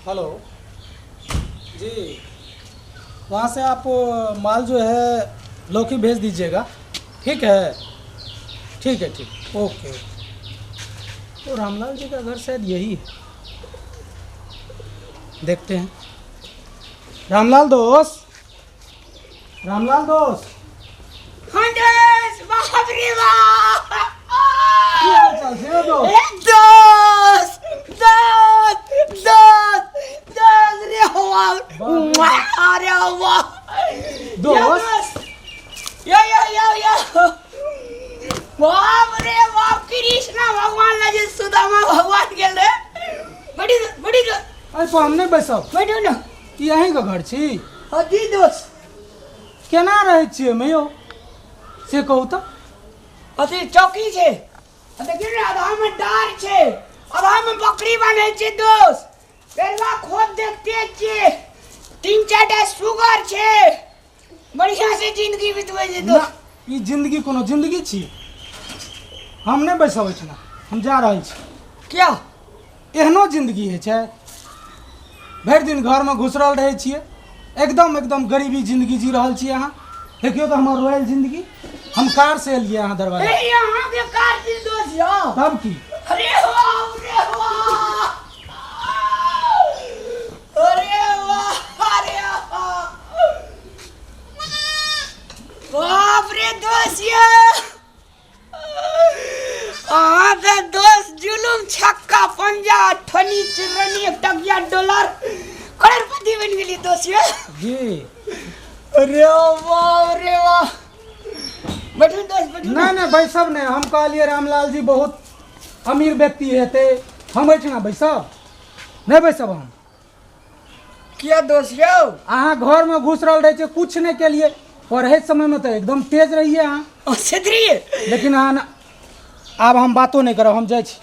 Hello जी, वहाँ से आप माल जो है लौकी भेज दीजिएगा। ठीक है, ठीक है, ठीक, ओके ओके। तो रामलाल जी का घर शायद यही है, देखते हैं। रामलाल दोस्त, रामलाल दोस्त, हाँ दोस्त, बाप रे बाप। क्या हाल चाल है दोस्त? दोस्त दोस्त दोस्त दोस्त रे वाह, अरे वाह दोस्त, या बाप रे बाप, कृष्णा भगवान लगे सुदामा भगवान के ले बड़ी बड़ी अरे तो हमने बैसब बैठो ना। यहीं का घर छी। अजी दोस्त केना रहे छियै मैं यो से कहू तो। अथी चौकी छे, देखियो ने आधा में डार छे, आधा में बकरी बांधे छे दोस्त। पेरवा खोद देखते छे, 3-4 टा सुगर छे, बढ़िया से जिंदगी बितबै छे ना, दोस्त। ई जिंदगी कोनो जिंदगी छी। हम नहीं बैसब एठना, हम जा रहल छी। क्या एहनो जिंदगी है छै? भरि दिन घर में घुसरल रहे छियै, एकदम एकदम गरीबी जिंदगी जी रहल छियै अहाँ। देखियो तो हमार रॉयल जिंदगी। हम कार से एलियै अहाँ दरवाजा। ए यहां के कार दी दोस्त या तब की अरे वाह, अरे वाह, अरे वाह, अरे वाह, बाप रे दोस्त ये तो दोस्त जुलुम छक्का पंजा ठनी चिरनी टकिया डॉलर करोड़पति बन गेली दोस्त ये। जी। अरे वाह, अरे वाह, बैठो दोस्त बैठो। नहीं नहीं बैसब नहीं, हम कहलिए रामलाल जी बहुत अमीर व्यक्ति हेते, हम एठना बैसब नहीं, बैसब हम। क्या दोस्त यौ अहाँ घर में घुसरल रहे छियै, कुछ नहीं के लिए। पढ़े समय में तो एकदम तेज रहिए अहाँ, सिद्धरी लेकिन अहाँ ना, आब हम बातो नहीं करब, हम जाइ छी।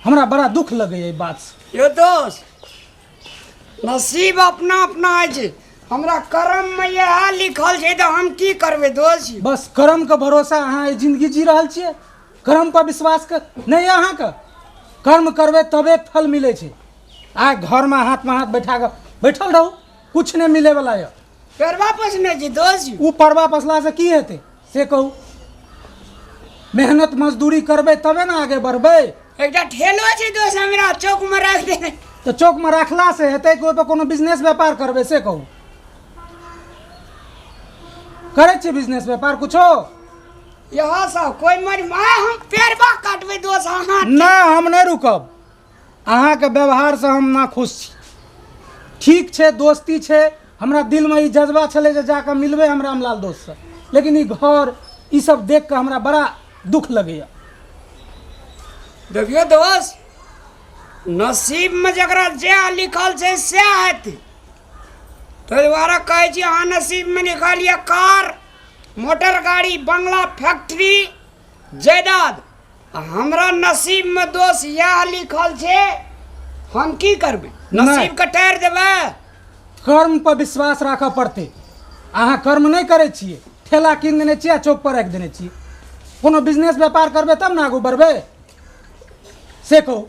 हमरा बड़ा दुख लगैए ई बात से। यो दोस्त नसीब अपना अपना है, हमरा कर्म में यह लिखल छै तो हम की करबे दोस्त। बस कर्म के भरोसा अहाँ ई जिंदगी जी रहल छियै, कर्म पर विश्वास कर नहीं अहाँ के। कर्म करबे तबे फल मिले छै। आ घर में हाथ बैठा के बैठल रहू, कुछ नहीं मिले वाला है। फिर वापस नहीं जी दोस्त। ऊ परवा पसला से की हेतै से कहू। मेहनत मजदूरी करबे तबे ना आगे बढ़बे। एकटा ठेलो छै दोस्त, हमरा चौक में रख दे। तो चौक में रखला से हेतै कि ओइ पर कोनो बिजनेस व्यापार करबे से कहू। करे छी बिजनेस व्यापार कुछो? यहाँ सब कोई मर माय हम पेरवा काटबे दोस्त अहाँ। ना हम नहीं रुकब, अहाँ के व्यवहार से हम ना खुश छी। ठीक छै दोस्ती छै, हमरा दिल में ई जज्बा छले जे जाके मिलबे हम रामलाल दोस्त से, लेकिन ई घर ई सब देख के हमरा बड़ा दुख लगैया। देखियो दोस्त, नसीब में जकरा जे लिखल छै से हेतै। ताहि दुआरे कहै छी अहाँ नसीब में लिखलिए कार, मोटर गाड़ी, बंगला, फैक्ट्री, जायदाद। हमरा नसीब में दोस्त यह लिखल छै, हम की करबै? नसीब के टायर देबै? कर्म पर विश्वास राखऽ पड़तै। अहाँ कर्म नहीं करे छियै, ठेला कीन देने छियै, चौक पर रख देने छियै। कोनो बिजनेस व्यापार करबे तब ना आगू बढ़बे से कहू।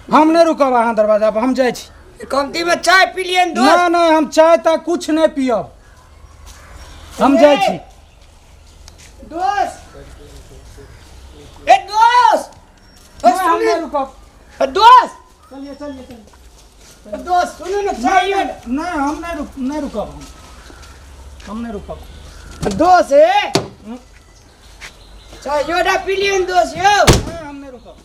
हम नहीं रुकब अहाँ दरवाजा पर, हम जाइ छी। कमती में चाय पी लिए दोस्त। ना ना हम चाय तक कुछ नहीं पियब, हम जाइ छी। दोस्त ए दोस्त हम नहीं रुकब। दोस्त चलिए चलिए चलिए। दोस्त सुनो ना चाय। नहीं हम नहीं रुकब, हम नहीं रुकब। दोस्त है चाय जोड़ा पी लिए दोस्त यो। नहीं हम नहीं रुकब।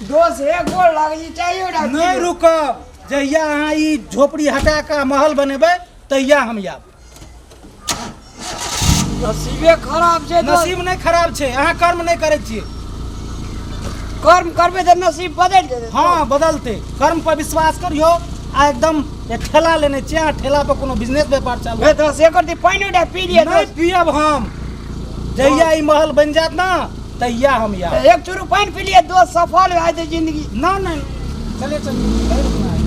दोस्त है गोल लागे छी चाय जोड़ा नहीं रुकब। जहिया अहाँ ई झोपड़ी हटा के महल बनेबै तहिया हम आयब। नसीबे खराब छै दोस्त। नसीब नहीं खराब छै, अहाँ कर्म नहीं करे छियै। कर्म करबे तो नसीब बदल जेतै। हाँ बदलते। कर्म पर विश्वास करियो। आ एकदम ये ठेला लेने छियै, आ ठेला पर कोनो बिजनेस व्यापार चालू ए दोस्त एकर दी पानी उठा पी लिए नहीं दोस्त। पियब हम। जहिया ई महल बन जात ना तहिया हम आयब। एक चुरू पानी पी लिए दोस्त, सफल हो जाए जिंदगी। ना नहीं चलिए चलिए नहीं रुकना है।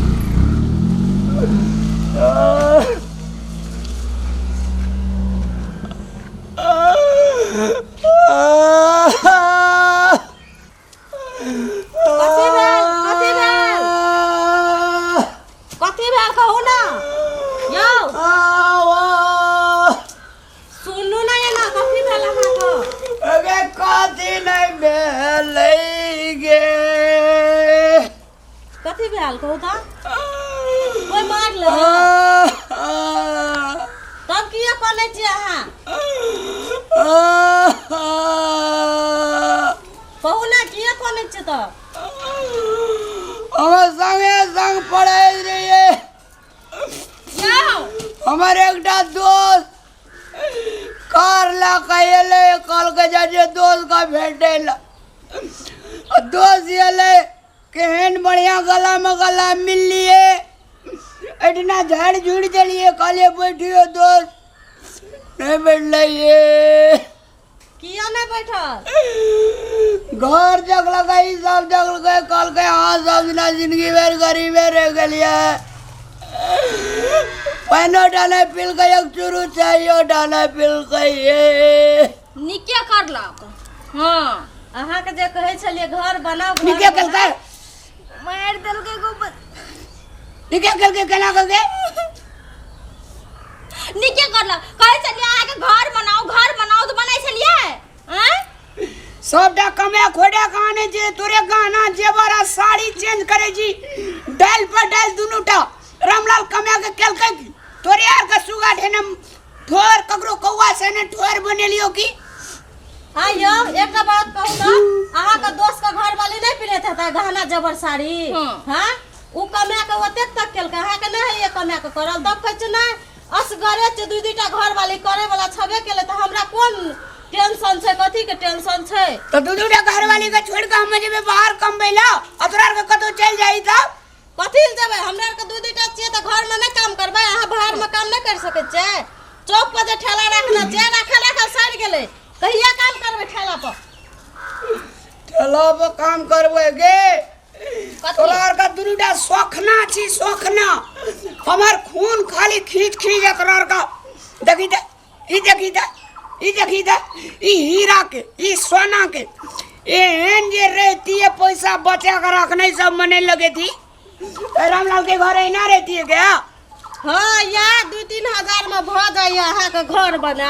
भेलै गे कथी भेल कहू तऽ कोई मार ले तब किया करै छी अहाँ कहू ना किया करै छी तऽ हम संगे संग पढ़े रहिए हमर एकटा दोस्त कार ला कहले कल के जे दोस्त का भेटे ला दोस्त एले केहन बढ़िया गला में गला मिल लिए इतना झाड़ झूड़ चलिए कहलिए बैठियो दोस्त नहीं बैठले ये किया नहीं बैठल घर जग लगाई सब जग गए कल के हाँ सब दिना जिंदगी भर गरीब रह गलिए पैनो डाले पिल गए एक चुरू चाहिए डाले पिल गए निके करलक हाँ अहाँ के जे कहै छलिए घर बनाओ निके कलके मार देलकै गोबर निके कलके केना कलके निके करलक कहै छलिए अहाँ के घर बनाओ तो बनाइ छलिए हैं सबटा कमे खोडे गाने जे तोरे गाना जेवरा साड़ी चेंज करे जी डाल पर डाल दुनुटा रामलाल कमे के केलकै तोरे यार के सुगा ठेने ठोर ककरो कौवा से ने ठोर बनेलियो की आइयो एक बात कहू तो अहाँ के दोस्त के घर वाली नहीं पिनैत हेता गहना जबर साड़ी हां उ कमे के ओते तक केलकै अहाँ के नहीं ये कमे के करल दब कहै छ नहीं असगरे छ दुई दुईटा घर वाली करे वाला छबे केले त हमरा कोन टेंशन छै कथी के टेंशन छै तो दू दुईटा घर वाली के छोड़ के हम जेबे बाहर कमबैला अतरार के कतो चल जाई त कथी ल जेबै हमरा के दुई दुईटा छियै त घर में नहीं काम करबै अहाँ बाहर में काम नहीं कर सकै छै चौक पर जे ठेला रखना जे रखल सड़ गेलै कहिया काम करबै ठेला पर काम करबै गे तोरार का दुनुटा सोखना छी सोखना हमर खून खाली खींच खींच तोरार का देखी दे ई देखी दे ई देखी दे ई हीरा के ई सोना के एहन जे रहती है पैसा बचा कर रखने सब मने लगे थी रामलाल के घर ना रहती है क्या हाँ या 2-3 हजार में भ जाइए अहाँ के घर बना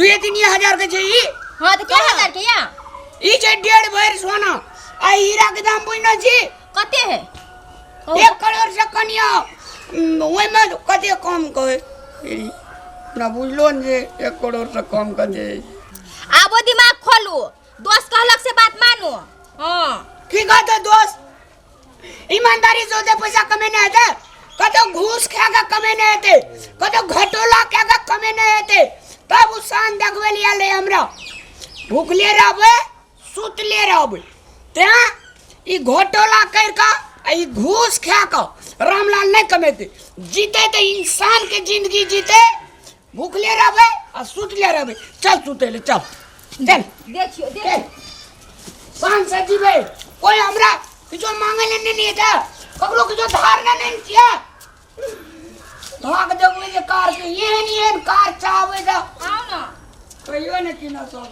2-3 हजार के चाहिए हाँ तो क्या हजार के या ई जे 1.5 भर सोना आ हीरा के दाम बुझना छी कते है 1 करोड़ से कनिया ओय में कते कम कहे ना बुझलो न जे 1 करोड़ से कम कर दे आबो दिमाग खोलू दोस्त कहलक से बात मानू हां की कहते दोस्त ईमानदारी से दे पैसा कमेने हेते कतो घूस खा के कमेने हेते कतो घटोला खा के कमेने हेते तब उ शान देखबे लिया ले हमरा भूखले रहबे सुतले रहबे ते ई घटोला कर का ई घूस खा के रामलाल नहीं कमेते जीते तो इंसान के जिंदगी जीते भूखले रहबे आ सुतले रहबे चल सुते ले चल चल देखियो चल शान से जीवे कोई हमरा किछो मांगे ले नहीं था ककरो किछो धार नहीं किया भाग जगवे जे कार के ये कार चाहबे जा आओ ना कहियो ने किना सब